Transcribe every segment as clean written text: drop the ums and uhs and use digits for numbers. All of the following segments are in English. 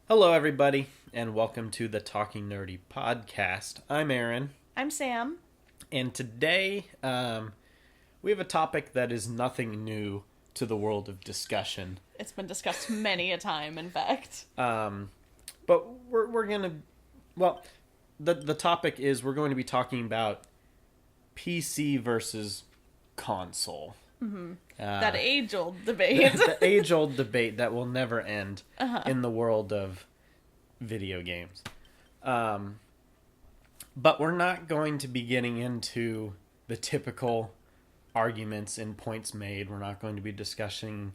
Hello, everybody, and welcome to the Talking Nerdy podcast. I'm Aaron, I'm Sam. and today we have a topic that is nothing new to the world of discussion. It's been discussed many a time, in fact. But we're gonna, well, the topic is we're going to be talking about PC versus console. That age-old debate. The age-old debate that will never end in the world of video games. But we're not going to be getting into the typical arguments and points made. We're not going to be discussing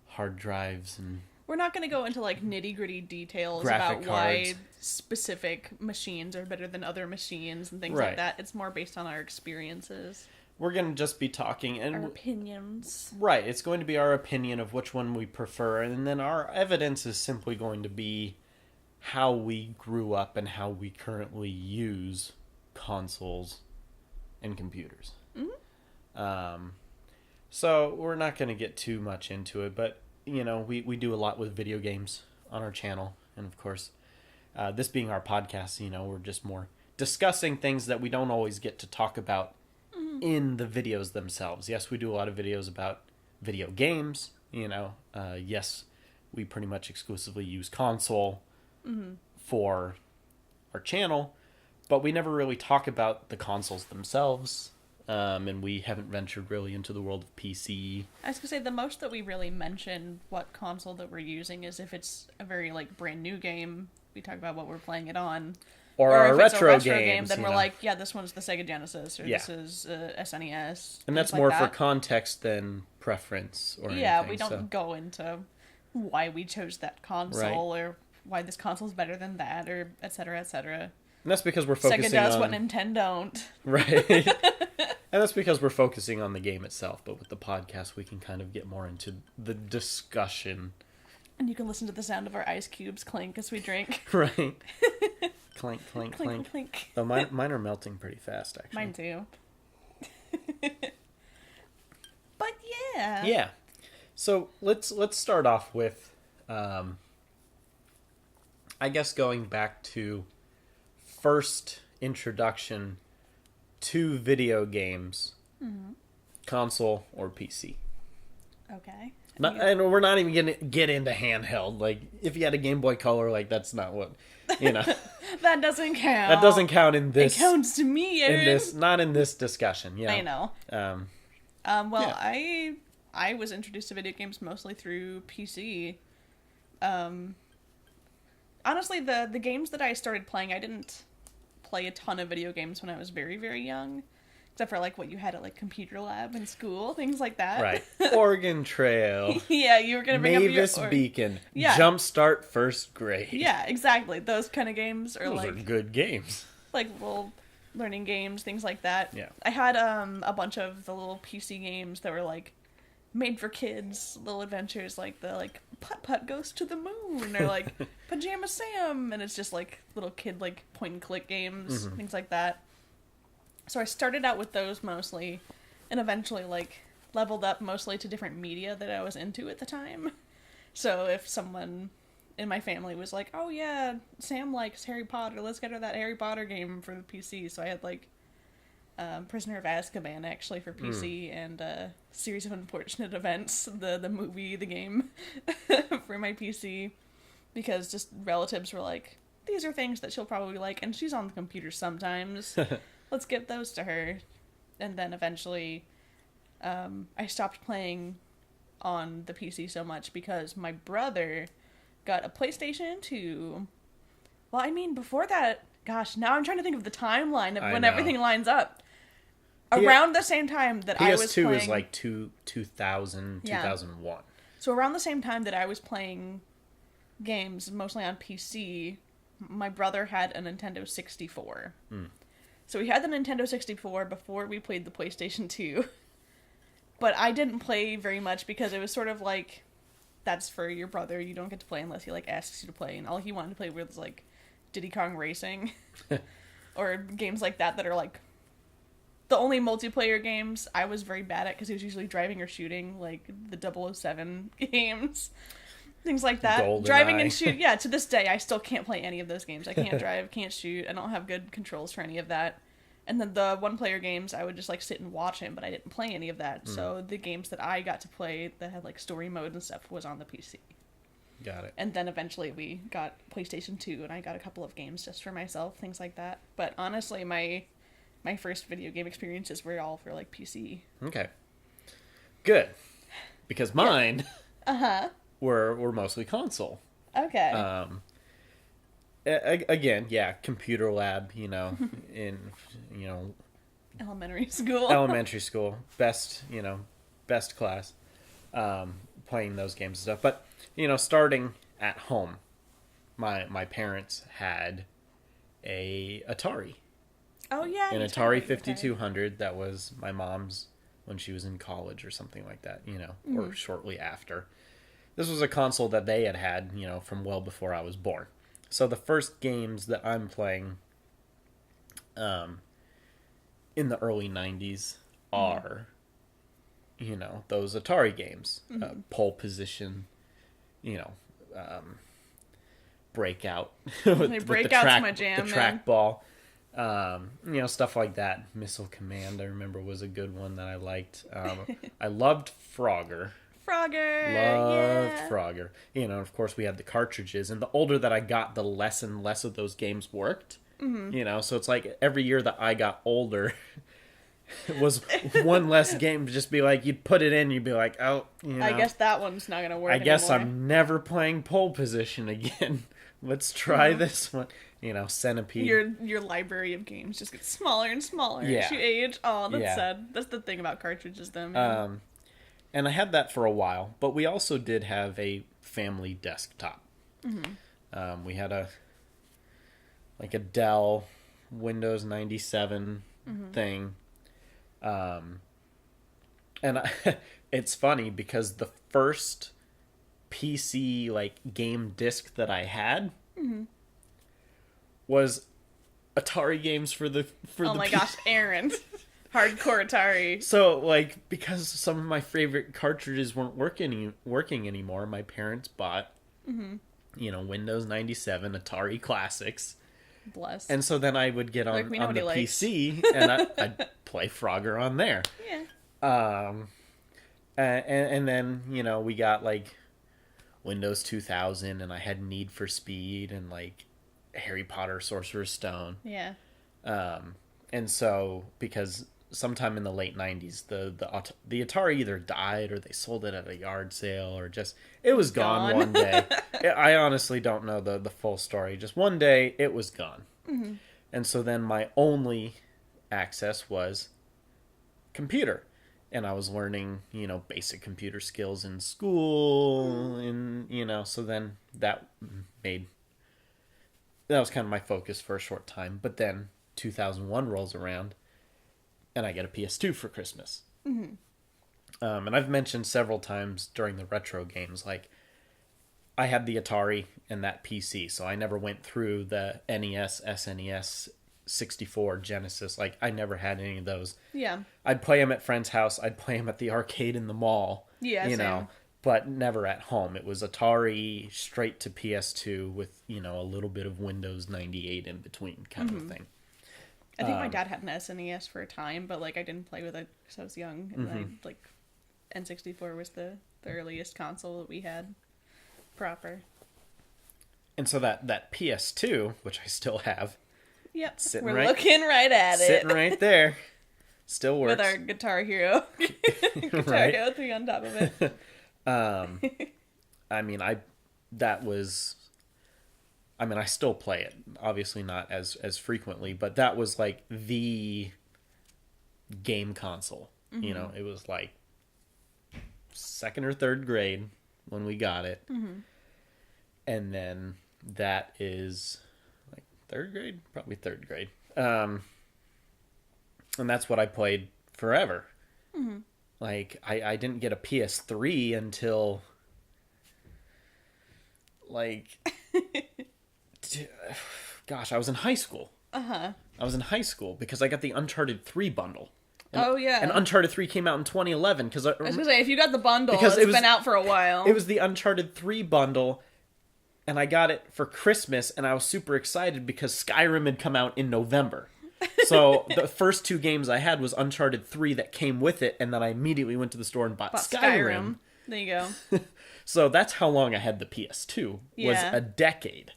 hard drives and We're not going to go into, nitty-gritty details Graphic about why cards. specific machines are better than other machines and things Right. like that. It's more based on our experiences, we're going to just be talking our and opinions. right, it's going to be our opinion of which one we prefer, and then our evidence is simply going to be how we grew up and how we currently use consoles and computers. So we're not going to get too much into it, but we do a lot with video games on our channel, and of course, this being our podcast, we're just more discussing things that we don't always get to talk about in the videos themselves. Yes, we do a lot of videos about video games. Yes, we pretty much exclusively use console for our channel, but we never really talk about the consoles themselves. And we haven't ventured really into the world of PC. I was going to say, the most that we really mention what console that we're using is if it's a very, brand new game, we talk about what we're playing it on. Or if it's retro a retro game, games, then we're like, yeah, this one's the Sega Genesis, or Yeah. this is SNES. And that's things more like for that. context than preference or Yeah, anything. we don't so. go into why we chose that console or why this console's better than that, or et cetera, et cetera. And that's because we're focusing Sega does on... what Nintendo don't. Right. And that's because we're focusing on the game itself. But with the podcast, we can kind of get more into the discussion. And you can listen to the sound of our ice cubes clink as we drink. Right. Clink, clink, Clink, clink. clink. Oh, mine are melting pretty fast, actually. Mine too. But yeah. Yeah. So let's start off with, I guess going back to first introduction to video games, console or PC. Okay. And we're not even gonna get into handheld. Like if you had a Game Boy Color, that's not what That doesn't count. that doesn't count in this. It counts to me, Aaron. Not in this discussion. Yeah. I know. Well, Yeah. I was introduced to video games mostly through PC. Honestly, the games that I started playing, I didn't play a ton of video games when I was very, very young. Except for, what you had at, Computer Lab in school, things like that. Right. Oregon Trail. Yeah, you were going to bring Mavis up your... Beacon. Yeah. Jumpstart First Grade. Yeah, exactly. Those kind of games are, Those are good games. little learning games, things like that. Yeah. I had a bunch of the little PC games that were, made for kids, little adventures, the Putt-Putt Goes to the Moon, or, Pajama Sam, and it's just, little kid, point-and-click games, things like that. So I started out with those mostly, and eventually, leveled up mostly to different media that I was into at the time. So if someone in my family was like, oh yeah, Sam likes Harry Potter, let's get her that Harry Potter game for the PC. So I had, Prisoner of Azkaban, actually, for PC, and a Series of Unfortunate Events, the movie, the game, for my PC. Because just relatives were like, these are things that she'll probably like, and she's on the computer sometimes. Let's get those to her. And then eventually, I stopped playing on the PC so much because my brother got a PlayStation 2. Well, I mean, before that, gosh, now I'm trying to think of the timeline of I when know. everything lines up. Around the same time that I was PS2 playing... is 2000, Yeah. 2001. So around the same time that I was playing games, mostly on PC, my brother had a Nintendo 64. So we had the Nintendo 64 before we played the PlayStation 2. But I didn't play very much because it was sort of that's for your brother. You don't get to play unless he, asks you to play. And all he wanted to play was, Diddy Kong Racing. Or games like that are, the only multiplayer games I was very bad at because he was usually driving or shooting, the 007 games. Things like that. GoldenEye. Driving and shoot. Yeah, to this day, I still can't play any of those games. I can't drive, can't shoot. I don't have good controls for any of that. And then the one-player games, I would just, like, sit and watch him, but I didn't play any of that. So the games that I got to play that had, like, story mode and stuff was on the PC. Got it. And then eventually we got PlayStation 2, and I got a couple of games just for myself, things like that. But honestly, my first video game experiences were all for, like, PC. Okay. Good. Because mine were mostly console. Okay. Again, yeah, computer lab, in, Elementary school. elementary school, best class, playing those games and stuff. But, starting at home, my parents had a Atari. Oh, yeah. An you Atari told me. 5200 that was my mom's when she was in college or something like that, or shortly after. This was a console that they had, from well before I was born. So the first games that I'm playing in the early 90s are, those Atari games. Pole Position, Breakout. Breakout's my jam, the man. trackball. Stuff like that. Missile Command, I remember, was a good one that I liked. I loved Frogger. Frogger. Loved Frogger. Of course, we had the cartridges, and the older that I got, the less and less of those games worked. So it's like every year that I got older was one less game to just be like, you'd put it in, you'd be like, oh, I guess that one's not going to work I guess anymore. I'm never playing Pole Position again. Let's try this one. Centipede. Your library of games just gets smaller and smaller Yeah. as you age. Oh, that's Yeah. sad. That's the thing about cartridges, though. Man. And I had that for a while, but we also did have a family desktop. We had a Dell Windows 97 thing. And it's funny because the first PC game disc that I had was Atari games for the Oh my gosh, Aaron. Hardcore Atari. So, because some of my favorite cartridges weren't working anymore, my parents bought, Windows 97, Atari Classics. Bless. And so then I would get on we know the what he likes. PC, and I'd play Frogger on there. Yeah. And then, we got, Windows 2000, and I had Need for Speed, and, Harry Potter, Sorcerer's Stone. Yeah. And so, because sometime in the late 90s, the Atari either died or they sold it at a yard sale or just, it was gone one day. I honestly don't know the full story. Just one day, it was gone. And so then my only access was computer. And I was learning, basic computer skills in school. And, so then that was kind of my focus for a short time. But then 2001 rolls around, and I get a PS2 for Christmas. And I've mentioned several times during the retro games, I had the Atari and that PC, so I never went through the NES, SNES, 64, Genesis. I never had any of those. Yeah. I'd play them at friends' house. I'd play them at the arcade in the mall. Yeah, same. But never at home. It was Atari straight to PS2 with, a little bit of Windows 98 in between kind of thing. I think my dad had an SNES for a time, but I didn't play with it because I was young, and N64 was the earliest console that we had proper. And so that PS2, which I still have, Yep, Sitting we're right- looking right at sitting it right there, still works. with our Guitar Hero, Guitar Right. Hero 3 on top of it. I still play it. Obviously not as frequently, but that was the game console. It was second or third grade when we got it. And then that is third grade? Probably third grade. And that's what I played forever. I didn't get a PS3 until gosh, I was in high school. I was in high school because I got the Uncharted 3 bundle. Oh, yeah. And Uncharted 3 came out in 2011 because I was gonna say, if you got the bundle, Because it's been out for a while. it was the Uncharted 3 bundle, and I got it for Christmas, and I was super excited because Skyrim had come out in November. So the first 2 games I had was Uncharted 3 that came with it, and then I immediately went to the store and bought Skyrim. There you go. So that's how long I had the PS2. Was Yeah. a decade.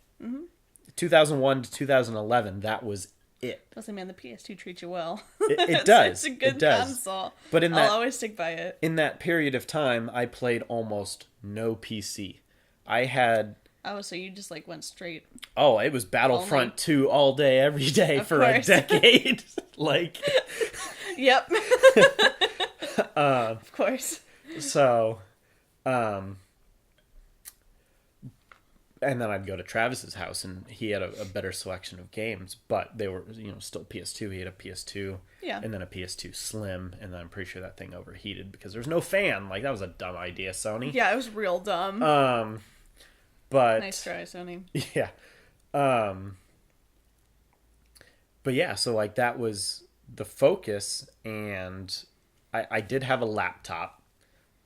2001 to 2011, that was it. Listen, man, the PS2 treats you well. It does. It's a good It does. console. But in I'll that always stick by it. in that period of time, I played almost no PC. I had Oh, so you just like went straight. it was Battlefront Only. 2 all day every day Of for a course. decade. Like Yep. Of course. so and then I'd go to Travis's house, and he had a better selection of games, but they were, still PS2. He had a PS2, Yeah. and then a PS2 Slim, and then I'm pretty sure that thing overheated because there's no fan. Like, that was a dumb idea, Sony. Yeah, it was real dumb. But Nice try, Sony. yeah, but yeah, so like that was the focus, and I did have a laptop.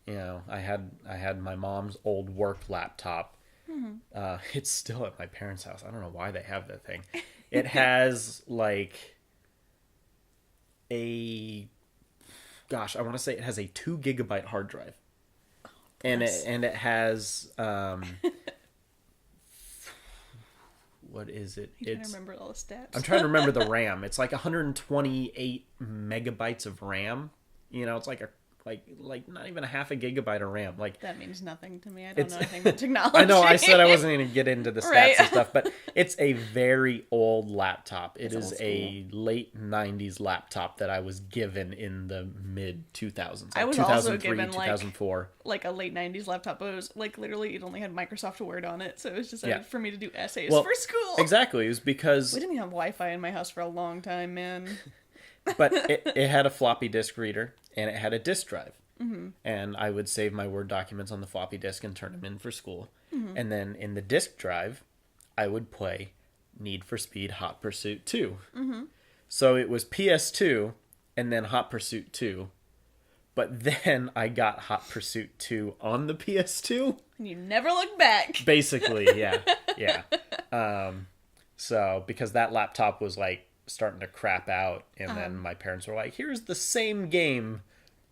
I had my mom's old work laptop. It's still at my parents' house. I don't know why they have that thing. It has like I want to say it has a 2 gigabyte hard drive, and it has what is it? I'm trying to remember all the stats. I'm trying to remember the RAM. It's like 128 megabytes of RAM. It's like not even a half a gigabyte of RAM. Like, That means nothing to me. I don't know anything about technology. I know I said I wasn't going to get into the stats Right. and stuff, but it's a very old laptop. It It's is old a late 90s laptop that I was given in the mid 2000s. I was also 2003, given, like, 2004. like a late 90s laptop, but it was like literally it only had Microsoft Word on it, so it was just Yeah. for me to do essays Well, for school. Exactly. It was because We didn't even have Wi-Fi in my house for a long time, man. but it had a floppy disk reader, and it had a disk drive. Mm-hmm. And I would save my Word documents on the floppy disk and turn them in for school. Mm-hmm. And then in the disk drive, I would play Need for Speed Hot Pursuit 2. Mm-hmm. So it was PS2 and then Hot Pursuit 2. But then I got Hot Pursuit 2 on the PS2. And you never look back. Basically, yeah. Yeah. So because that laptop was like starting to crap out, and then my parents were like, here's the same game,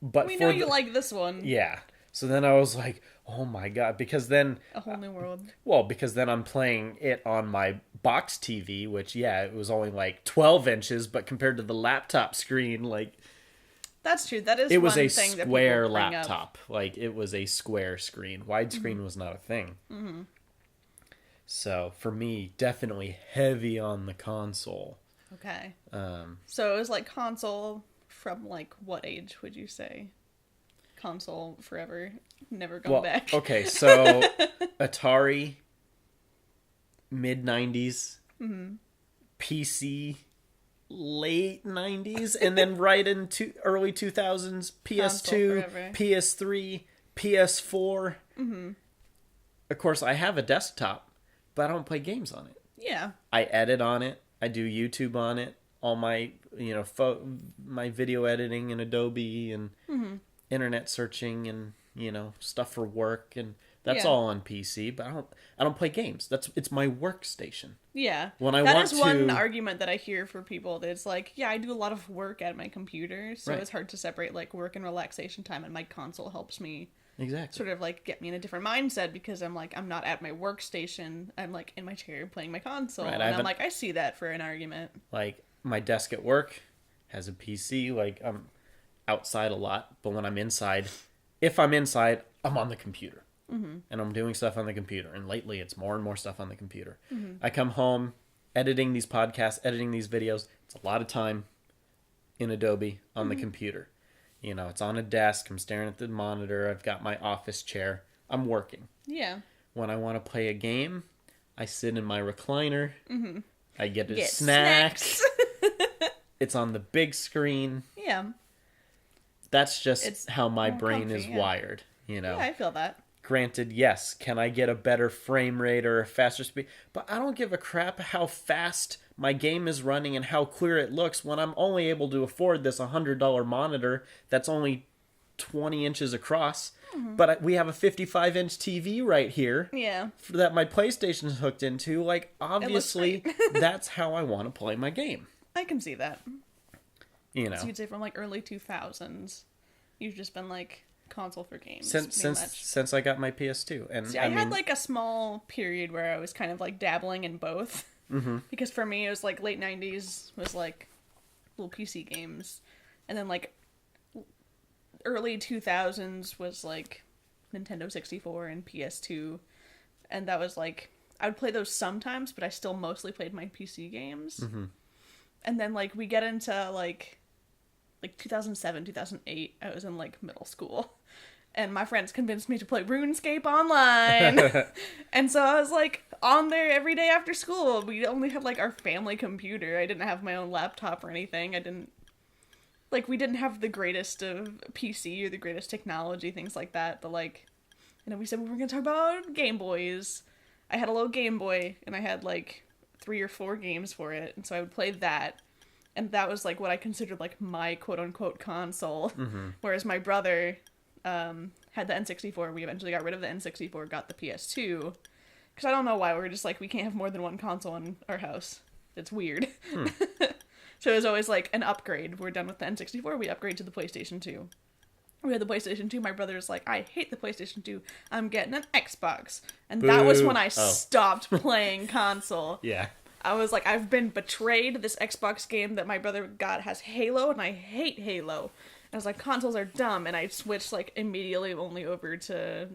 but We for know you like this one. yeah. So then I was like, oh my god, because then A whole new world. because then I'm playing it on my box TV, which it was only like 12 inches, but compared to the laptop screen, like That's true. That is it was one a thing that square people bring up. laptop. Like, it was a square screen. Widescreen was not a thing. Mm-hmm. So for me, definitely heavy on the console. Okay. So it was like console from like what age would you say? Console forever, never going back. Okay, so Atari, mid 90s, PC, late 90s, and then right into early 2000s, PS2, forever. PS3, PS4. Mm-hmm. Of course, I have a desktop, but I don't play games on it. Yeah. I edit on it. I do YouTube on it. All my, my video editing in Adobe and internet searching and, stuff for work, and that's Yeah. all on PC, but I don't play games. It's my workstation. Yeah. When I That want is one to- argument that I hear for people that it's like, yeah, I do a lot of work at my computer, so Right. it's hard to separate like work and relaxation time, and my console helps me Exactly. sort of like get me in a different mindset because I'm like, I'm not at my workstation, I'm like in my chair playing my console. Right, And I I'm haven't- like, I see that for an argument. Like, my desk at work has a PC. Like, I'm outside a lot, but when I'm inside, if I'm inside, I'm on the computer. Mm-hmm. And I'm doing stuff on the computer. And lately, it's more and more stuff on the computer. Mm-hmm. I come home, editing these podcasts, editing these videos. It's a lot of time in Adobe on the computer. It's on a desk. I'm staring at the monitor. I've got my office chair. I'm working. Yeah. When I want to play a game, I sit in my recliner. Mm-hmm. I get a Get snack. snacks. It's on the big screen. Yeah. That's just It's how my more brain comfy, is yeah. wired, Yeah, I feel that. granted, yes, can I get a better frame rate or a faster speed? But I don't give a crap how fast my game is running and how clear it looks when I'm only able to afford this $100 monitor that's only 20 inches across. But we have a 55-inch TV right here Yeah. that my PlayStation's hooked into. Like, obviously, great. that's how I want to play my game. I can see that. You know, So you'd say from like early 2000s, you've just been like console for games. since pretty much. since I got my PS2, and See, I I mean, had like a small period where I was kind of like dabbling in both. Mm-hmm. Because for me, it was like late 90s was like little PC games. And then like early 2000s was like Nintendo 64 and PS2. And that was like, I would play those sometimes, but I still mostly played my PC games. Mm-hmm. And then like we get into like 2007, 2008, I was in like middle school. And my friends convinced me to play RuneScape online. And so I was like on there every day after school. We only had like our family computer. I didn't have my own laptop or anything. We didn't have the greatest of PC or the greatest technology, things like that. But like, we said we were going to talk about Game Boys. I had a little Game Boy and I had like 3 or 4 games for it. And so I would play that. And that was like what I considered like my quote unquote console. Mm-hmm. Whereas my brother had the N64. We eventually got rid of the N64, got the PS2. Because I don't know why. We're just like, we can't have more than one console in our house. It's weird. So it was always like an upgrade. We're done with the N64, we upgrade to the PlayStation 2. We had the PlayStation 2. My brother was like, I hate the PlayStation 2. I'm getting an Xbox. And that was when I stopped playing console. yeah. I was like, I've been betrayed. This Xbox game that my brother got has Halo, and I hate Halo. I was like, consoles are dumb, and I switched like immediately only over to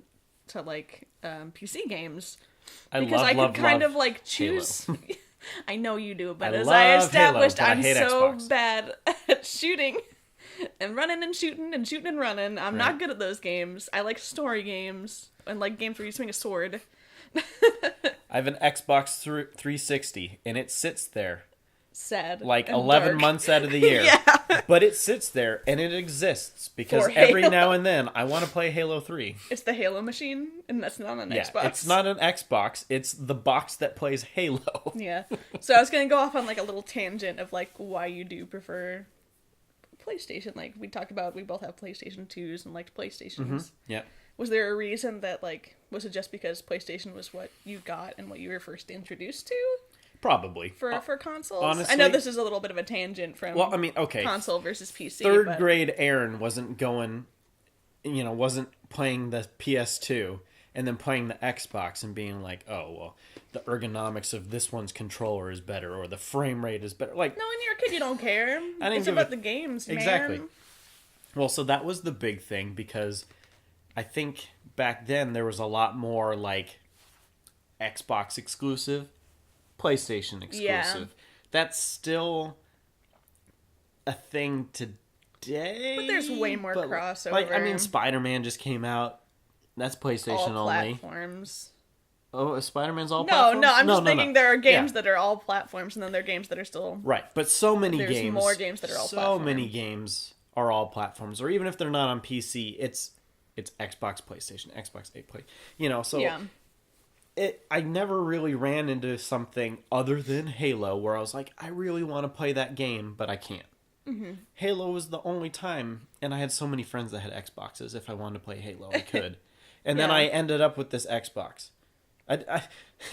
like PC games because I could kind of like choose. I know you do, but as I established, Halo, but I'm so Xbox. bad at shooting and running and shooting and shooting and running. I'm not good at those games. I like story games and like games where you swing a sword. I have an Xbox 360, and it sits there Sad. like and 11 dark. months out of the year. Yeah. But it sits there, and it exists because For every Halo. now and then I want to play Halo 3. It's the Halo machine, and that's not an Yeah, Xbox. it's not an Xbox. It's the box that plays Halo. Yeah. So I was gonna go off on like a little tangent of like why you do prefer PlayStation. Like we talked about, we both have PlayStation 2s and liked PlayStations. Yeah. Was there a reason that like, was it just because PlayStation was what you got and what you were first introduced to Probably. for consoles? honestly- I know this is a little bit of a tangent from Well, I mean, okay. console versus PC. Third but grade Aaron wasn't wasn't playing the PS2 and then playing the Xbox and being like, oh, well, the ergonomics of this one's controller is better or the frame rate is better. Like, No, when you're a kid, you don't care. I didn't It's give about a- the games, man. Exactly. Well, so that was the big thing because I think back then there was a lot more like Xbox exclusive, PlayStation exclusive. Yeah. That's still a thing today. But there's way more Like, I mean, crossover. Spider-Man just came out. That's PlayStation all only. platforms. Oh, Spider-Man's all No, platforms? no, I'm just thinking there are games Yeah. that are all platforms, and then there are games that are still. Right, but so many There's games. more games that are all So many platform. games are all platforms, or even if they're not on PC, it's Xbox, PlayStation, Xbox 8 Play. So Yeah. I never really ran into something other than Halo where I was like, I really want to play that game, but I can't. Mm-hmm. Halo was the only time, and I had so many friends that had Xboxes. If I wanted to play Halo, I could. And then Yeah. I ended up with this Xbox.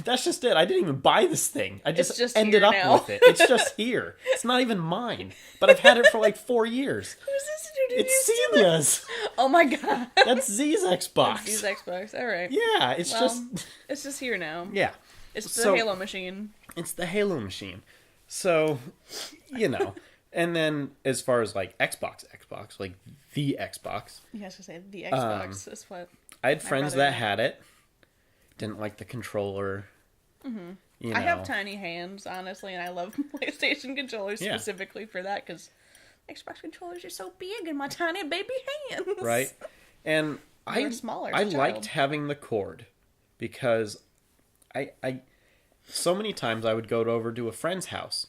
That's just it. I didn't even buy this thing. I just ended here up now. with it. It's just here. It's not even mine. But I've had it for like 4 years. Who's this dude? It's Celia's. Oh my god. That's Z's Xbox. Use Xbox. All right. Yeah, it's Well, just... It's just here now. Yeah. It's the So- Halo machine. It's the Halo machine. So, And then as far as like Xbox, like the Xbox, Yeah, I was gonna say the Xbox is what. I had friends brother that had it. Didn't like the controller. Mm-hmm. I have tiny hands, honestly, and I love PlayStation controllers Yeah. specifically for that because Xbox controllers are so big in my tiny baby hands. Right? And They were smaller as I a child. liked having the cord because I so many times I would go over to a friend's house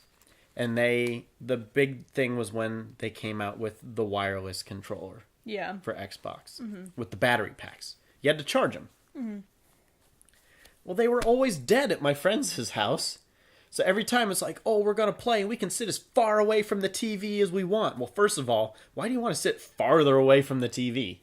and the big thing was when they came out with the wireless controller Yeah. for Xbox with the battery packs. You had to charge them. Well, they were always dead at my friend's house. So every time it's like, oh, we're going to play and we can sit as far away from the TV as we want. Well, first of all, why do you want to sit farther away from the TV?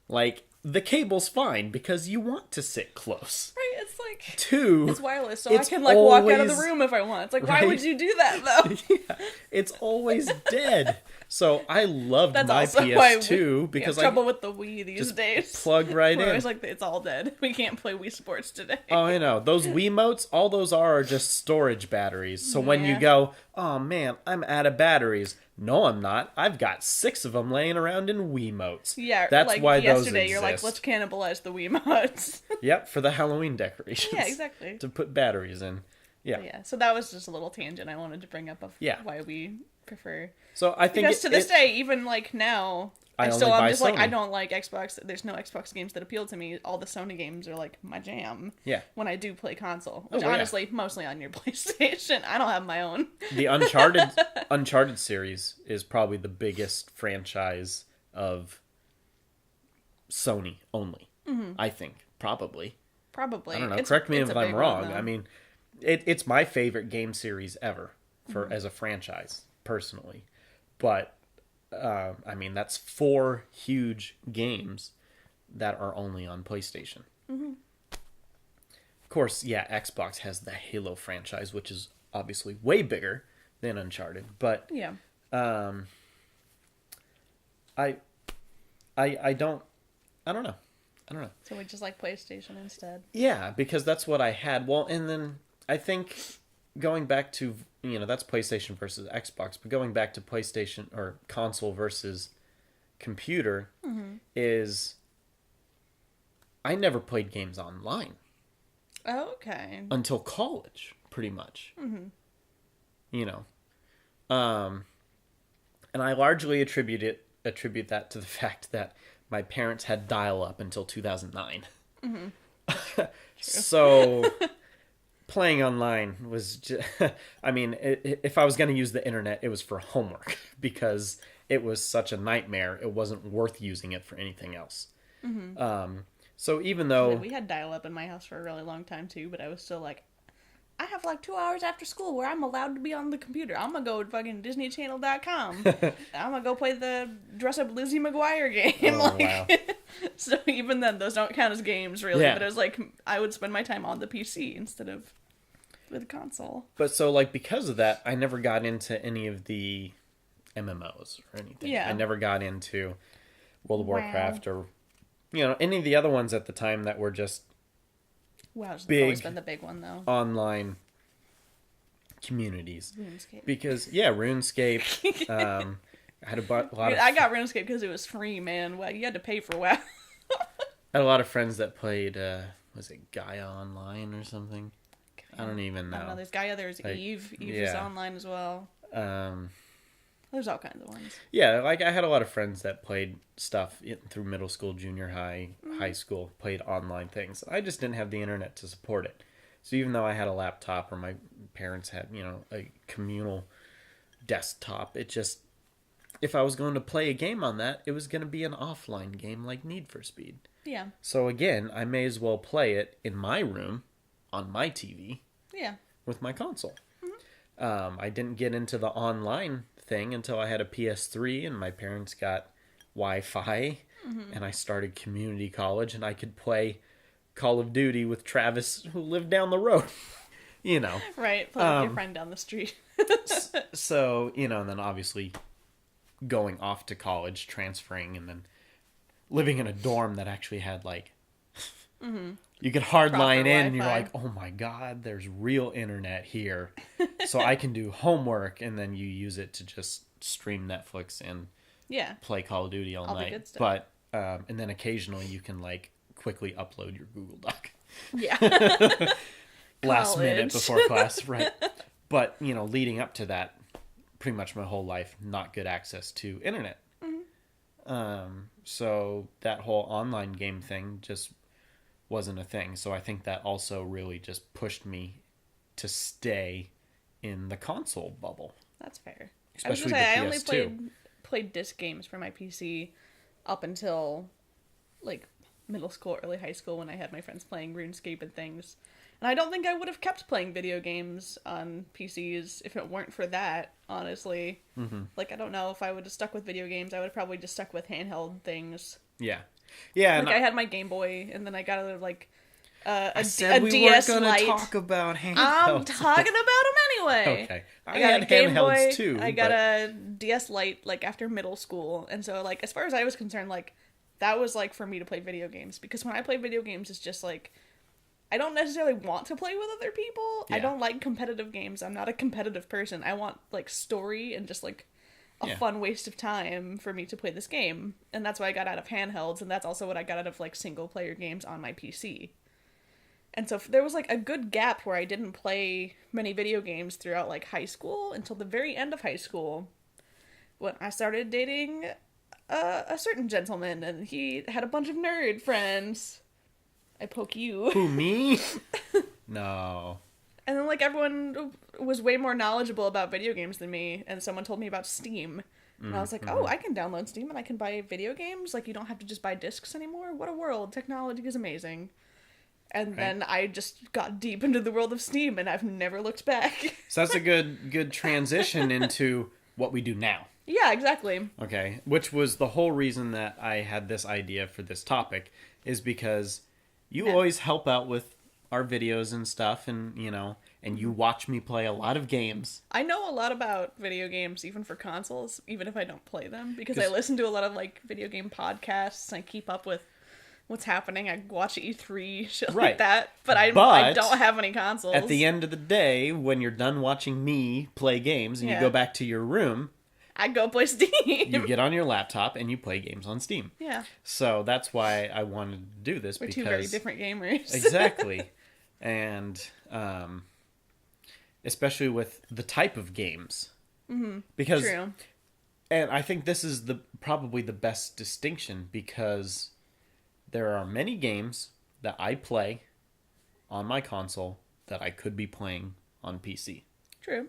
Like, the cable's fine because you want to sit close. Right, it's like... Two, It's wireless, so I it's can, like, walk out of the always- room if I want. It's like, Right? why would you do that, though? yeah, it's always dead. So I loved That's my also why PS2 we have because I trouble with the Wii these just days. plug right We're in. always like, it's all dead. We can't play Wii Sports today. Oh, I know. Those Wiimotes, all those are just storage batteries. So when you Yeah. go, oh man, I'm out of batteries. No, I'm not. I've got 6 of them laying around in Wiimotes. Yeah, That's like why yesterday those you're like, exist. let's cannibalize the Wiimotes. Yep, for the Halloween decorations. Yeah, exactly. To put batteries in. Yeah. But yeah, so that was just a little tangent I wanted to bring up of Yeah. why we prefer. So I think Because to this day, even like now, I I'm only buy just like, I Sony. don't like Xbox. There's no Xbox games that appeal to me. All the Sony games are like my jam. Yeah. When I do play console, which yeah. honestly, mostly on your PlayStation. I don't have my own. the Uncharted series is probably the biggest franchise of Sony only. I think probably. Probably. I don't know. It's- Correct me it's if a I'm big wrong. one, though. I mean, it's my favorite game series ever as a franchise, personally. But I mean, that's 4 huge games that are only on PlayStation. Of course, yeah, Xbox has the Halo franchise, which is obviously way bigger than Uncharted. But Yeah. I don't know. I don't know. So we just like PlayStation instead. Yeah, because that's what I had. Well, and then I think going back to, that's PlayStation versus Xbox, but going back to PlayStation or console versus computer is I never played games online Oh, okay. until college, pretty much. You know. And I largely attribute that to the fact that my parents had dial-up until 2009. So playing online was just, I mean, if I was going to use the internet, it was for homework because it was such a nightmare. It wasn't worth using it for anything else. So even though We had dial-up in my house for a really long time too, but I was still like, I have like 2 hours after school where I'm allowed to be on the computer. I'm gonna go to fucking DisneyChannel.com. I'm gonna go play the dress up Lizzie McGuire game. Oh, wow. So even then, those don't count as games really. Yeah. But it was like I would spend my time on the PC instead of with a console. But so, like, because of that, I never got into any of the MMOs or anything. Yeah. I never got into World of Wow. Warcraft or, any of the other ones at the time that were just Wow, it's Big. always been the big one though. online communities. RuneScape. Because, yeah, RuneScape, I had a lot of, I got RuneScape because it was free, man. Well, you had to pay for WoW. I had a lot of friends that played, was it Gaia Online or something? I don't even I don't know. know. There's Gaia. There's Like, Eve. Eve is yeah. online as well. Um, There's all kinds of ones. Yeah, like I had a lot of friends that played stuff through middle school, junior high, high school, played online things. I just didn't have the internet to support it. So even though I had a laptop or my parents had, a communal desktop, it just, if I was going to play a game on that, it was going to be an offline game like Need for Speed. Yeah. So again, I may as well play it in my room on my TV Yeah. with my console. I didn't get into the online thing until I had a PS3 and my parents got Wi-Fi and I started community college and I could play Call of Duty with Travis who lived down the road. Right. Play with your friend down the street. So, and then obviously going off to college, transferring, and then living in a dorm that actually had like you could hard Proper line in and you're Wi-Fi. like, oh my god, there's real internet here. So I can do homework and then you use it to just stream Netflix and Yeah. play Call of Duty all All the night. good stuff. But and then occasionally you can like quickly upload your Google Doc Yeah. last minute College. before class, right? But leading up to that, pretty much my whole life, not good access to internet. So that whole online game thing just wasn't a thing. So I think that also really just pushed me to stay in the console bubble. That's fair. Especially I the only PS2. played disc games for my PC up until like middle school, early high school when I had my friends playing RuneScape and things. And I don't think I would have kept playing video games on PCs if it weren't for that, honestly. Mm-hmm. Like, I don't know if I would have stuck with video games. I would have probably just stuck with handheld things. Yeah. Yeah. Like, I had my Game Boy, and then I got a said we DS weren't going Lite. to talk about handhelds. I'm talking about them anyway. Okay. I got had a Game handhelds Boy. too. I got a DS Lite, like, after middle school. And so, like, as far as I was concerned, like, that was, like, for me to play video games. Because when I play video games, it's just, like, I don't necessarily want to play with other people. Yeah. I don't like competitive games. I'm not a competitive person. I want, like, story and just, like, a fun waste of time for me to play this game. And that's why I got out of handhelds, and that's also what I got out of, like, single-player games on my PC. And so there was, like, a good gap where I didn't play many video games throughout, like, high school until the very end of high school when I started dating a certain gentleman, and he had a bunch of nerd friends. I poke you. Who, me? No. And then, like, everyone was way more knowledgeable about video games than me, and someone told me about Steam. And I was like, oh, I can download Steam and I can buy video games? Like, you don't have to just buy discs anymore? What a world. Technology is amazing. And then I just got deep into the world of Steam, and I've never looked back. So that's a good transition into what we do now. Yeah, exactly. Okay. Which was the whole reason that I had this idea for this topic, is because you always help out with our videos and stuff, and, you know, and you watch me play a lot of games. I know a lot about video games, even for consoles, even if I don't play them, because I listen to a lot of, like, video game podcasts, and I keep up with what's happening. I watch E3, shit like that, but I don't have any consoles. At the end of the day, when you're done watching me play games, and you go back to your room, I go play Steam. You get on your laptop and you play games on Steam. Yeah. So that's why I wanted to do this. We're because two very different gamers. Exactly. And especially with the type of games. Mm-hmm. Because, True. And I think this is probably the best distinction, because there are many games that I play on my console that I could be playing on PC. True.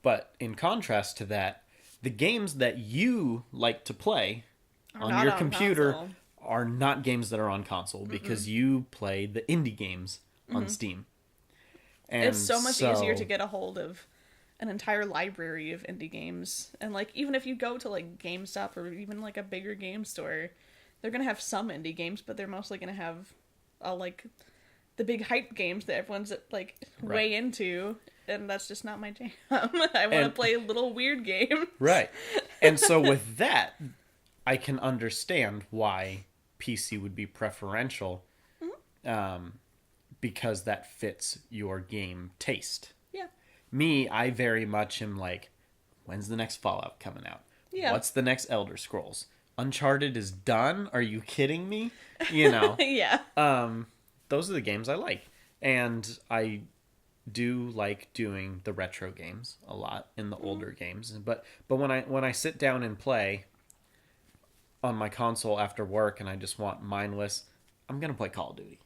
But in contrast to that, the games that you like to play on your computer are not games that are on console, because you play the indie games on Steam. And it's so much easier to get a hold of an entire library of indie games. And, like, even if you go to, like, GameStop or even, like, a bigger game store, they're going to have some indie games, but they're mostly going to have, like, the big hype games that everyone's, like, way into. And that's just not my jam. I want to play little weird games. Right. And so with that, I can understand why PC would be preferential, because that fits your game taste. Yeah. Me, I very much am like, when's the next Fallout coming out? Yeah. What's the next Elder Scrolls? Uncharted is done? Are you kidding me? You know. Yeah. Those are the games I like. And I do like doing the retro games a lot in the older games. But when I sit down and play on my console after work and I just want mindless, I'm going to play Call of Duty.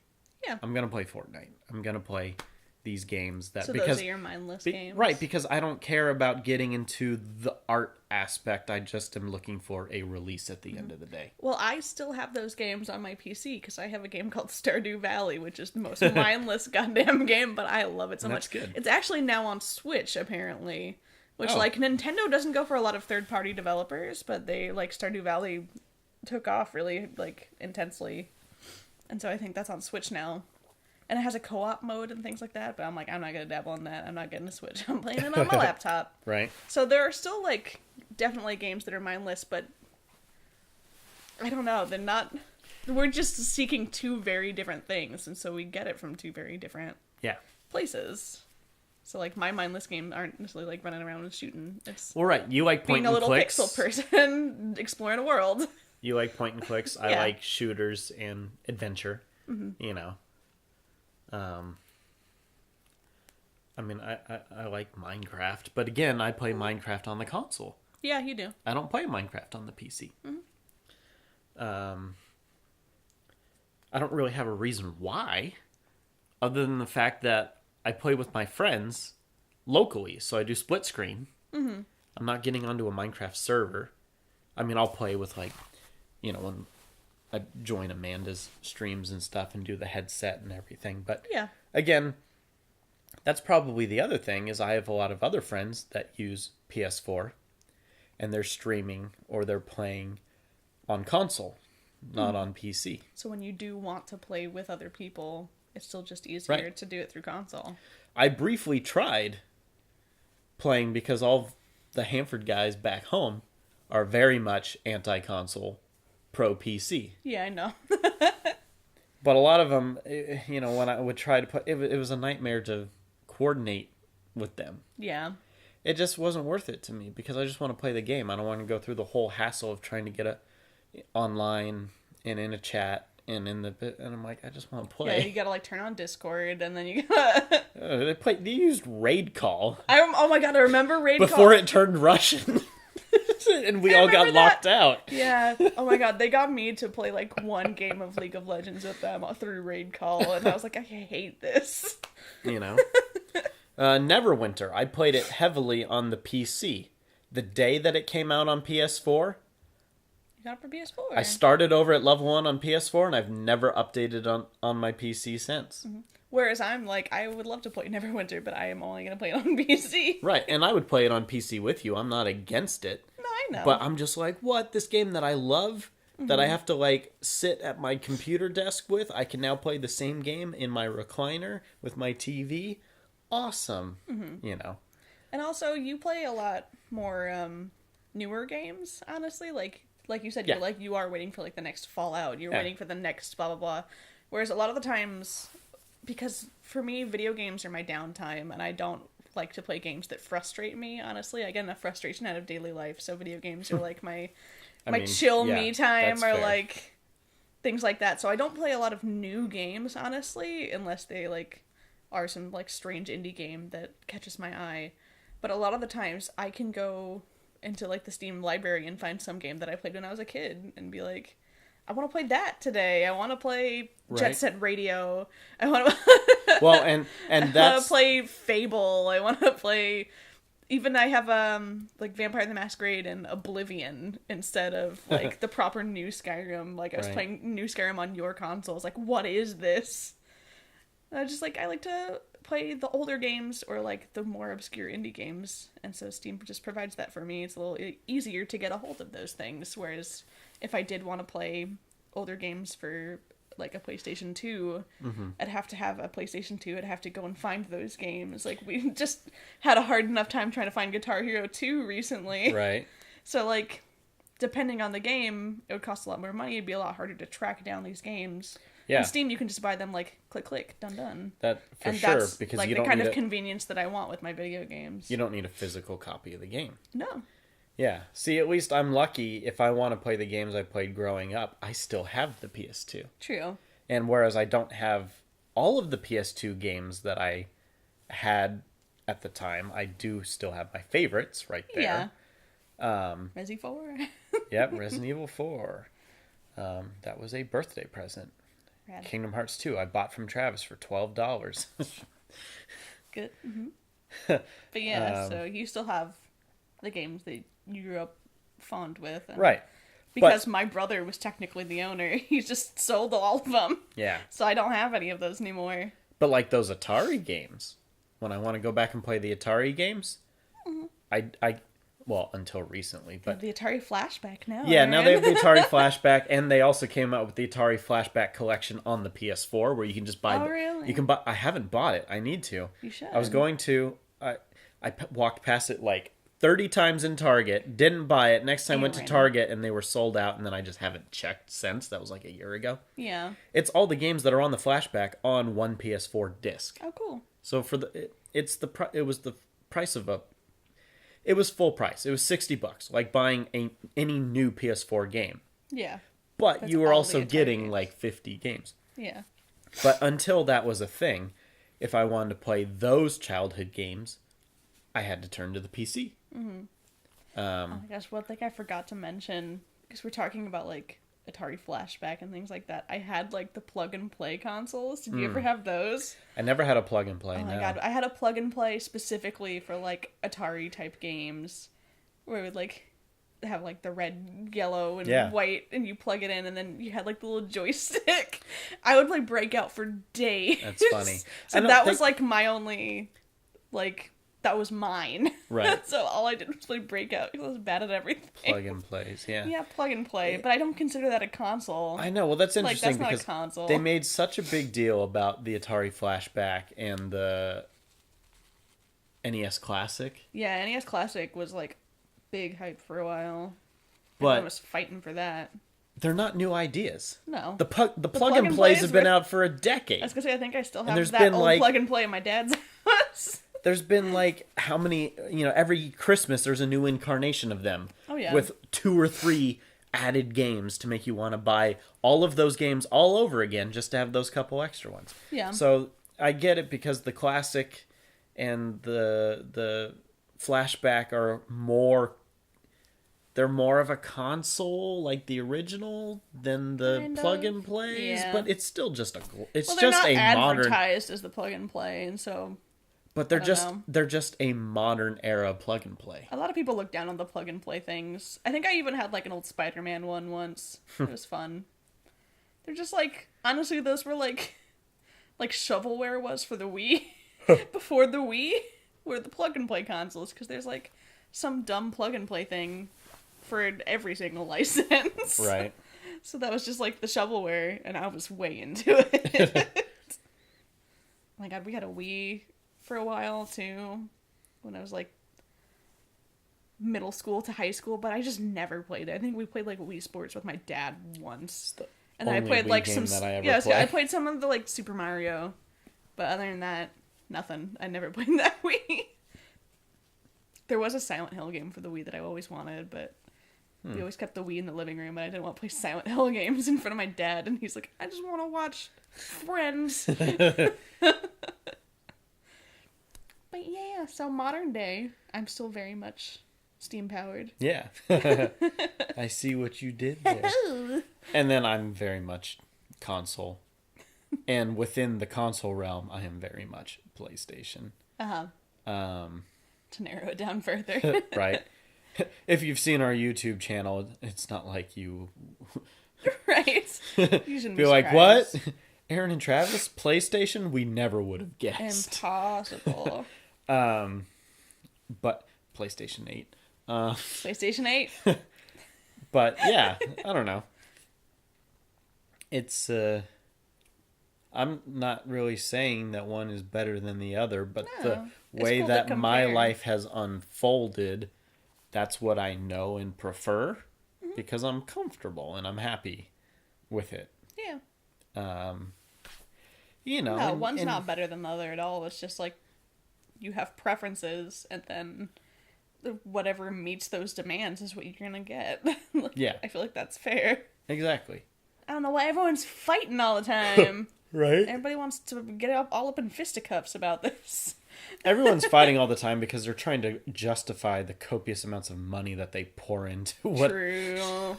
Yeah. I'm going to play Fortnite. I'm going to play these games that... So because, those are your mindless games? Right, because I don't care about getting into the art aspect. I just am looking for a release at the end of the day. Well, I still have those games on my PC because I have a game called Stardew Valley, which is the most mindless goddamn game, but I love it so much. Good. It's actually now on Switch, apparently, which, like, Nintendo doesn't go for a lot of third-party developers, but they, like, Stardew Valley took off really, like, intensely. And so I think that's on Switch now. And it has a co-op mode and things like that, but I'm like, I'm not going to dabble in that. I'm not getting a Switch. I'm playing it on my laptop. Right. So there are still, like, definitely games that are mindless, but I don't know. They're not... We're just seeking two very different things, and so we get it from two very different places. So, like, my mindless games aren't necessarily, like, running around and shooting. It's well, right. You like point being and a little clicks. pixel person exploring a world. You like point and clicks. I like shooters and adventure. You know. I mean, I like Minecraft, but again, I play Minecraft on the console. Yeah, you do. I don't play Minecraft on the PC. I don't really have a reason why, other than the fact that I play with my friends locally, so I do split screen. I'm not getting onto a Minecraft server. I mean, I'll play with, like, you know, when I join Amanda's streams and stuff and do the headset and everything. But Yeah. again, that's probably the other thing is I have a lot of other friends that use PS4 and they're streaming or they're playing on console, not on PC. So when you do want to play with other people, it's still just easier to do it through console. I briefly tried playing because all the Hanford guys back home are very much anti-console, pro-PC. Yeah, I know. But a lot of them, when I would try to play, it was a nightmare to coordinate with them. Yeah. It just wasn't worth it to me because I just want to play the game. I don't want to go through the whole hassle of trying to get online and in a chat and I'm like, I just want to play. Yeah, you gotta like turn on Discord and then you gotta. They used Raid Call. Oh my god, I remember Raid Call before it turned Russian. And we all got locked out. Yeah. Oh my god, they got me to play like one game of League of Legends with them through Raid Call, and I was like, I hate this. Neverwinter. I played it heavily on the PC. The day that it came out on PS4, You got it for PS4. I started over at level 1 on PS4, and I've never updated on my PC since. Mm-hmm. Whereas I'm like, I would love to play Neverwinter, but I am only gonna play it on PC. Right, and I would play it on PC with you. I'm not against it. No, I know. But I'm just like, what? This game that I love, that I have to like sit at my computer desk with, I can now play the same game in my recliner with my TV. Awesome. And also, you play a lot more newer games, honestly. Like you said, Yeah. you are waiting for like the next Fallout. You're Yeah. waiting for the next blah blah blah. Whereas a lot of the times, because for me, video games are my downtime, and I don't like to play games that frustrate me. Honestly, I get enough frustration out of daily life, so video games are like my chill me time, that's or fair. like things like that. So I don't play a lot of new games, honestly, unless they like are some like strange indie game that catches my eye. But a lot of the times I can go into like the Steam library and find some game that I played when I was a kid and be like, I want to play that today. I want to play Jet Right. Set Radio. I want to Well, and I want that's to play Fable. I want to play even I have like Vampire the Masquerade and Oblivion instead of like the proper new Skyrim. Like I was Right. playing new Skyrim on your console. I was like, what is this? I like to play the older games or like the more obscure indie games, and so Steam just provides that for me. It's a little easier to get a hold of those things, whereas if I did want to play older games for like a PlayStation 2, I'd have to have a PlayStation 2. I'd have to go and find those games. Like we just had a hard enough time trying to find Guitar Hero 2 recently. right. So like depending on the game, it would cost a lot more money. It'd be a lot harder to track down these games. Yeah. On Steam, you can just buy them like click, done. That for And sure that's because like you the don't kind need of a, convenience that I want with my video games. you don't need a physical copy of the game. No. Yeah. See, at least I'm lucky if I want to play the games I played growing up, I still have the PS2. True. And whereas I don't have all of the PS2 games that I had at the time, I do still have my favorites right there. Yeah. Resi 4. Yep, Resident Evil 4. That was a birthday present. Rad. Kingdom Hearts 2 I bought from Travis for $12. Good. But yeah, so you still have the games that you grew up fond with. And Right. Because my brother was technically the owner. He just sold all of them. Yeah. So I don't have any of those anymore. But like those Atari games, when I want to go back and play the Atari games, well, until recently, but The Atari Flashback now. yeah, now man. they have the Atari Flashback, and they also came out with the Atari Flashback collection on the PS4, where you can just buy. Oh, really? You can buy. I haven't bought it. I need to. You should. I was going to. Walked past it like 30 times in Target, didn't buy it. Next time You went to ran. Target, and they were sold out, and then I just haven't checked since. That was like a year ago. Yeah. It's all the games that are on the Flashback on one PS4 disc. Oh, cool. So for it was the price of it was full price. It was $60, like buying any new PS4 game. Yeah. But That's you were all also the Atari getting games. like 50 games. Yeah. But until that was a thing, if I wanted to play those childhood games, I had to turn to the PC. Oh my gosh, one thing I forgot to mention, because we're talking about like Atari Flashback and things like that. I had like the plug and play consoles. Did you ever have those? I never had a plug and play. Oh my no. god, I had a plug and play specifically for like Atari type games, where it would like have like the red, yellow, and Yeah. white, and you plug it in, and then you had like the little joystick. I would play Breakout for days. That's funny. So I don't that was think- like my only, like, that was mine. Right. So all I did was play Breakout. I was bad at everything. Plug and plays, yeah. Yeah, plug and play, but I don't consider that a console. I know. Well, that's Like, interesting that's not a because console. they made such a big deal about the Atari Flashback and the NES Classic. Yeah, NES Classic was like big hype for a while. But- Everyone was fighting for that. They're not new ideas. No. The plug and plug and plays plays have been were- out for a I decade. was gonna say, I think I still there's have that been, old like- plug and play in my dad's house. There's been like how many, every Christmas there's a new incarnation of them. Oh, yeah. With 2 or 3 added games to make you want to buy all of those games all over again just to have those couple extra ones. Yeah. So I get it because the classic and the flashback are more, they're more of a console like the original than the Kind plug of. and plays, Yeah. but it's still just it's Well, they're just not a modern, advertised as the plug and play, and so but they're I don't just know. they're just a modern era plug and play. a lot of people look down on the plug and play things. I think I even had like an old Spider-Man one once. It was fun. They're just like, honestly, those were like shovelware was for the Wii before the Wii were the plug and play consoles, because there's like some dumb plug and play thing for every single license. Right. So that was just like the shovelware, and I was way into it. Oh my god, we had a Wii for a while too, when I was like middle school to high school, but I just never played it. I think we played like Wii Sports with my dad once, and I only played Wii like game some. that I ever Yeah, played. I played some of the like Super Mario, but other than that, nothing. I never played that Wii. There was a Silent Hill game for the Wii that I always wanted, but we always kept the Wii in the living room, and I didn't want to play Silent Hill games in front of my dad, and he's like, I just want to watch Friends. But yeah, so modern day, I'm still very much steam powered. Yeah. I see what you did there. And then I'm very much console. And within the console realm, I am very much PlayStation. To narrow it down further. Right? If you've seen our YouTube channel, it's not like you Right? You shouldn't be like, what? surprised. Aaron and Travis, PlayStation? We never would have guessed. Impossible. But PlayStation 8. PlayStation 8? But yeah, I don't know. It's I'm not really saying that one is better than the other, but No, the it's way cool to that my compare. life has unfolded, that's what I know and prefer Mm-hmm. because I'm comfortable and I'm happy with it. Yeah. No, No, one's not better than the other at all. It's just like you have preferences, and then whatever meets those demands is what you're gonna get. Like, Yeah. I feel like that's fair. Exactly. I don't know why everyone's fighting all the time. Right? Everybody wants to get all up in fisticuffs about this. Everyone's fighting all the time because they're trying to justify the copious amounts of money that they pour into what True.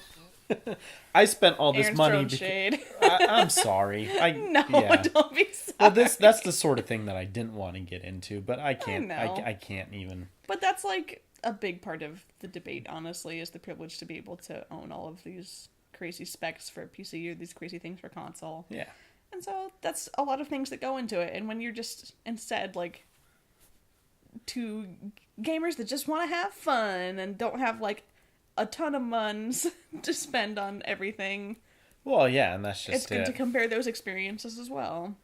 I spent all this Aaron's money throwing because shade. I'm sorry. No, yeah. don't be sorry. Well, that's the sort of thing that I didn't want to get into, but I can't. know. I can't even. But that's like a big part of the debate, honestly, is the privilege to be able to own all of these crazy specs for PC or these crazy things for console. Yeah. And so that's a lot of things that go into it. And when you're just instead like two gamers that just want to have fun and don't have like a ton of muns to spend on everything, Well, yeah, and that's it's just good it. to compare those experiences as well.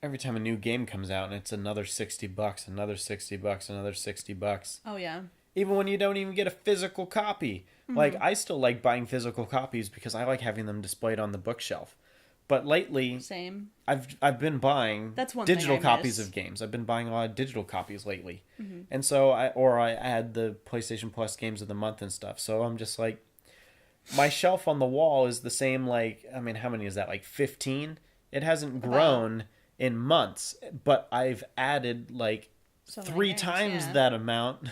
Every time a new game comes out, and it's another $60, another $60, another $60. Oh yeah. Even when you don't even get a physical copy. Like, I still like buying physical copies because I like having them displayed on the bookshelf. But lately, Same. I've been buying That's one thing digital I copies miss. of games. I've been buying a lot of digital copies lately. And so I add the PlayStation Plus games of the month and stuff. So I'm just like, my shelf on the wall is the same, like, I mean, how many is that? Like 15? It hasn't grown in months, but I've added like So many 3 games, times yeah. that amount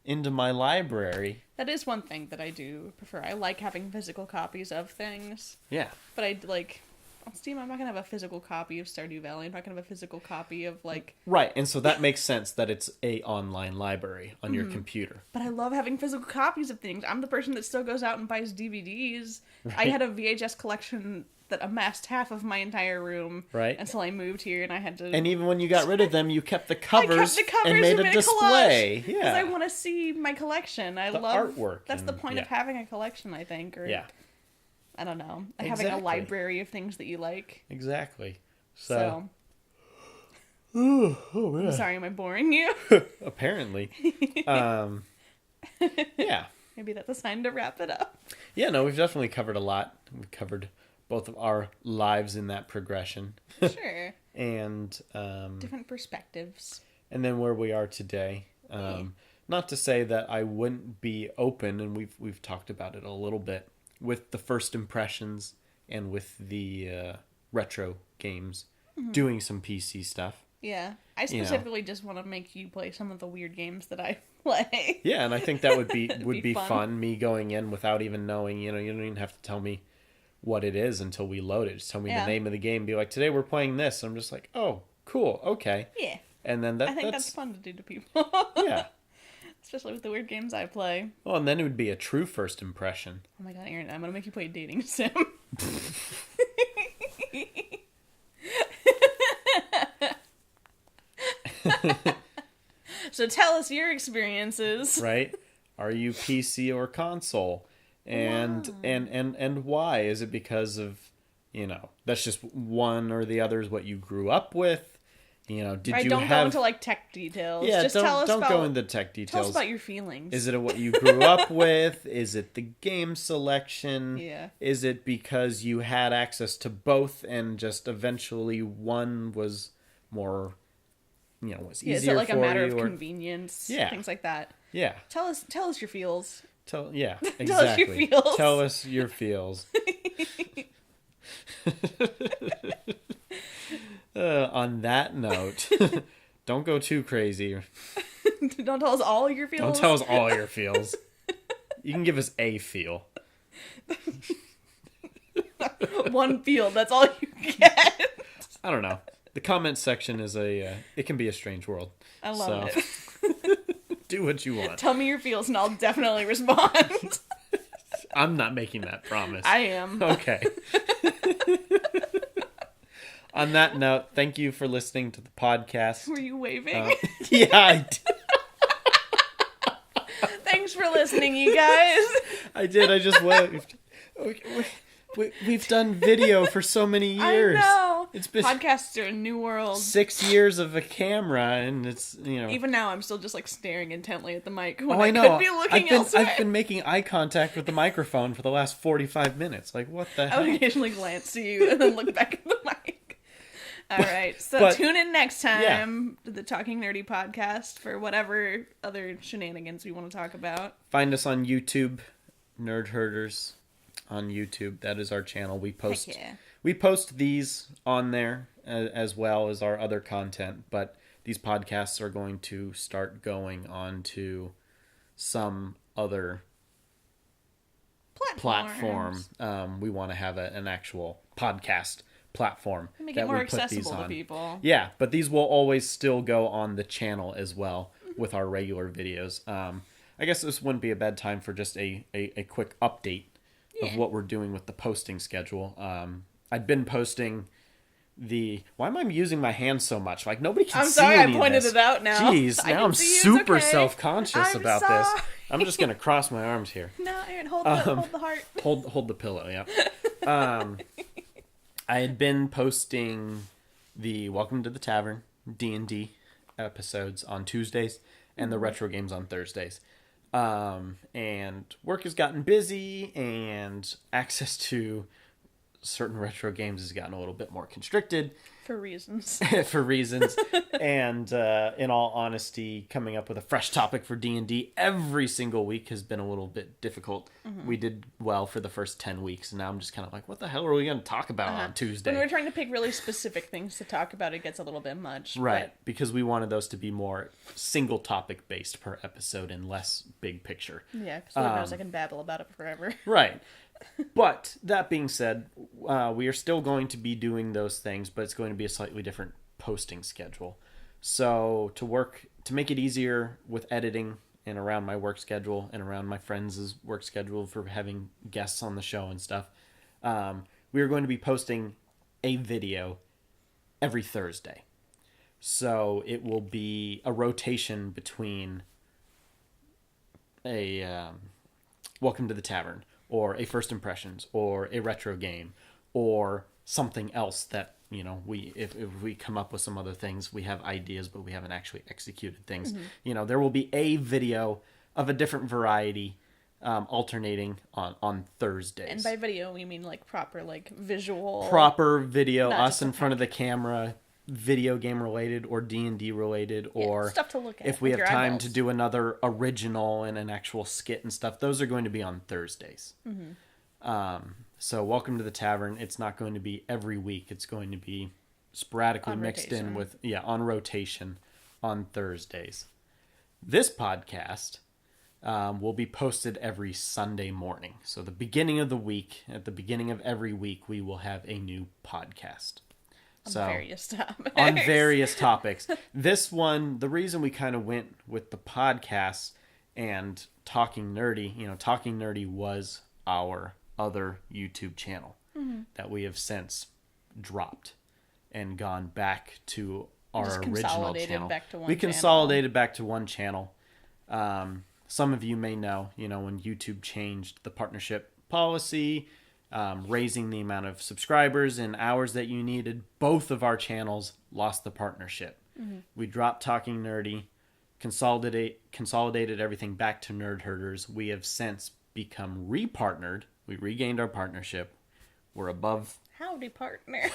into my library. That is one thing that I do prefer. I like having physical copies of things, Yeah. but I like On Steam, I'm not gonna have a physical copy of Stardew Valley. I'm not gonna have a physical copy of like. Right, and so that makes sense that it's a online library on your computer. But I love having physical copies of things. I'm the person that still goes out and buys DVDs. I had a VHS collection that amassed half of my entire room. Right. Until I moved here, and I had to. And even when you got rid of them, you kept the I covers, kept the covers and made a display. Because Yeah. I want to see my collection. I The love artwork That's the and- point of yeah. having a collection, I think. Or, Yeah. I don't know. Having a Exactly. library of things that you like. Exactly. So. Oh man. I'm sorry, am I boring you? Apparently. Yeah. Maybe that's a sign to wrap it up. Yeah, no, we've definitely covered a lot. We've covered both of our lives in that progression. Sure. And Different perspectives. and then where we are today. Not to say that I wouldn't be open, and we've talked about it a little bit with the first impressions and with the retro games, doing some PC stuff. Yeah. I You know. specifically just want to make you play some of the weird games that I play. Yeah, and I think that would be It'd be fun. fun. Me going in without even knowing. You don't even have to tell me what it is until we load it. Just tell me Yeah. the name of the game. Be like, today we're playing this. I'm just like, oh, cool, okay. Yeah. And then I think that's fun to do to people. yeah. Especially with the weird games I play. Well, and then it would be a true first impression. Oh my god, Aaron, I'm gonna make you play a dating sim. So tell us your experiences. Right? Are you PC or console? And why? Is it because of, that's just one or the other is what you grew up with? Did Right, you don't have go into like tech details. Yeah, Just don't tell us don't about, go into tech tell details. us about your feelings. Is it what you grew up with? Is it the game selection? Yeah. Is it because you had access to both and just eventually one was more, was easier Is it like for a matter you? of convenience? Yeah. Things like that. Yeah. Tell us your feels. Yeah, exactly. Tell us your feels. Tell us your feels. On that note, don't go too crazy. Don't tell us all your feels. Don't tell us all your feels. You can give us a feel. One feel. That's all you get. I don't know. The comment section is it can be a strange world. I love So, it. do what you want. Tell me your feels, and I'll definitely respond. I'm not making that promise. I am. Okay. On that note, thank you for listening to the podcast. Were you waving? Yeah, I did. Thanks for listening, you guys. I did. I just waved. We've done video for so many years. I know. It's been Podcasts are a new world. 6 years of a camera, and it's Even now, I'm still just like staring intently at the mic when Oh, I I know. could be looking elsewhere. I've been making eye contact with the microphone for the last 45 minutes. Like, what the I hell? would occasionally glance to you and then look back at the mic. All right, so but- tune in next time to the Talking Nerdy podcast for whatever other shenanigans we want to talk about. Find us on YouTube, Nerd Herders on YouTube. That is our channel. We post Heck yeah. we post these on there as well as our other content, but these podcasts are going to start going on to some other platform. We want to have an actual podcast platform Make that it more we put these accessible to on. people. Yeah, but these will always still go on the channel as well with our regular videos. I guess this wouldn't be a bad time for just a quick update of what we're doing with the posting schedule. I've been posting why am I using my hands so much? Like, nobody can I'm see sorry, I any of pointed this. it out now. Jeez, I now can I'm see you, it's super okay. self-conscious I'm about this. sorry. I'm just going to cross my arms here. No, Aaron, hold the heart. Hold the pillow, yeah. I had been posting the Welcome to the Tavern D&D episodes on Tuesdays and the retro games on Thursdays. And work has gotten busy and access to certain retro games has gotten a little bit more constricted. For reasons. for reasons. And in all honesty, coming up with a fresh topic for D&D every single week has been a little bit difficult. We did well for the first 10 weeks, and now I'm just kind of like, what the hell are we going to talk about on Tuesday? When we're trying to pick really specific things to talk about, it gets a little bit much. Right, because we wanted those to be more single topic based per episode and less big picture. Yeah, because Lord knows I can babble about it forever. Right. But that being said, we are still going to be doing those things, but it's going to be a slightly different posting schedule. So to make it easier with editing and around my work schedule and around my friends' work schedule for having guests on the show and stuff, we are going to be posting a video every Thursday. So it will be a rotation between a Welcome to the Tavern, or a First Impressions, or a retro game, or something else that, you know, if we come up with some other things, we have ideas, but we haven't actually executed things. You know, there will be a video of a different variety alternating on Thursdays. And by video, we mean like proper, like visual. Proper video, Not us just in front of the camera, video game related or D&D related, or stuff to look at if we with have your time eyeballs. to do another original and an actual skit and stuff, those are going to be on Thursdays. So Welcome to the Tavern, it's not going to be every week. It's going to be sporadically On mixed in rotation. with, on rotation on Thursdays. This podcast will be posted every Sunday morning. So the beginning of the week, at the beginning of every week, we will have a new podcast. On various topics. On various topics. This one, the reason we kind of went with the podcast and Talking Nerdy, you know, Talking Nerdy was our other YouTube channel that we have since dropped and gone back to our Just original consolidated channel. back to one We channel. consolidated back to one channel. Some of you may know, you know, when YouTube changed the partnership policy, raising the amount of subscribers and hours that you needed, both of our channels lost the partnership. We dropped Talking Nerdy, consolidated everything back to Nerd Herders. We have since become repartnered. We regained our partnership. We're above, Howdy, partner.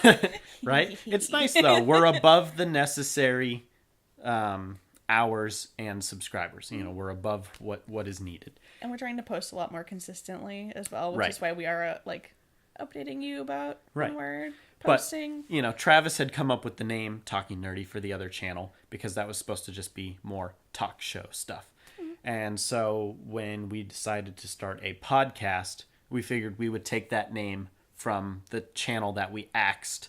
right? It's nice though. We're above the necessary hours and subscribers. You know, we're above what is needed. And we're trying to post a lot more consistently as well, which Right. is why we are like updating you about Right. when we're But, posting. you know, Travis had come up with the name Talking Nerdy for the other channel because that was supposed to just be more talk show stuff. And so when we decided to start a podcast, we figured we would take that name from the channel that we axed,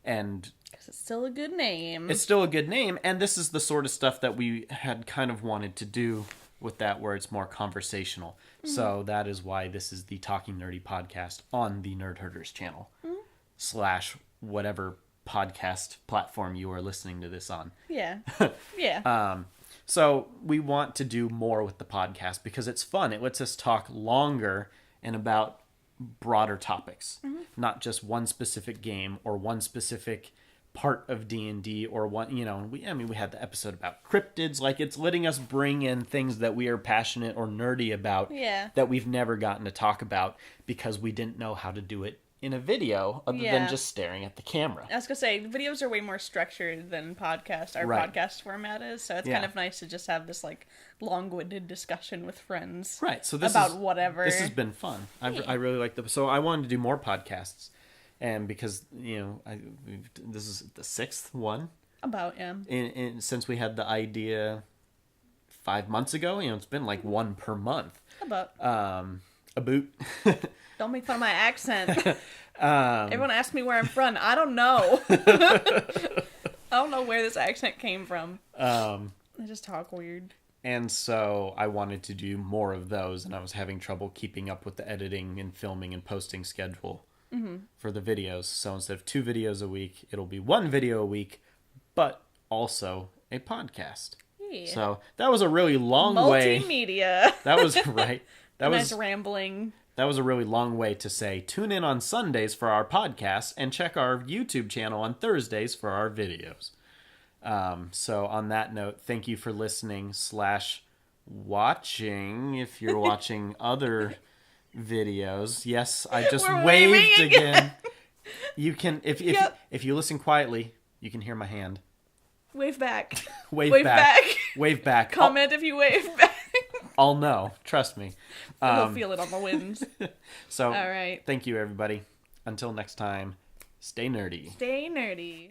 and 'Cause it's still a good name. it's still a good name, and this is the sort of stuff that we had kind of wanted to do with that, where it's more conversational. So that is why this is the Talking Nerdy podcast on the Nerd Herders channel / whatever podcast platform you are listening to this on. Yeah. Yeah. So we want to do more with the podcast because it's fun. It lets us talk longer and about broader topics, not just one specific game or one specific part of D&D or one, you know, we had the episode about cryptids. Like, it's letting us bring in things that we are passionate or nerdy about Yeah. that we've never gotten to talk about because we didn't know how to do it in a video other Yeah. than just staring at the camera. I was gonna say videos are way more structured than our Right. podcast format is, so it's Yeah. kind of nice to just have this like long-winded discussion with friends, Right. So this about is, whatever. This has been fun. I really like the. So I wanted to do more podcasts, and because this is the 6th one, about since we had the idea 5 months ago. You know, it's been like one per month. about. A boot. Don't make fun of my accent. Everyone asks me where I'm from. I don't know. I don't know where this accent came from. I just talk weird. And so I wanted to do more of those, and I was having trouble keeping up with the editing and filming and posting schedule for the videos. So instead of 2 videos a week, it'll be 1 video a week, but also a podcast. Yeah. So that was a really long way. Multimedia. That was right. That Nice was rambling. that was a really long way to say tune in on Sundays for our podcast and check our YouTube channel on Thursdays for our videos. So on that note, thank you for listening / watching if you're watching other videos. Yes, I just We're waved waving again. You can if Yep. if you listen quietly, You can hear my hand. Wave back. Wave back. Wave back. Comment if you wave back. I'll know. Trust me. You'll feel it on the winds. So, all right. Thank you, everybody. Until next time, stay nerdy. Stay nerdy.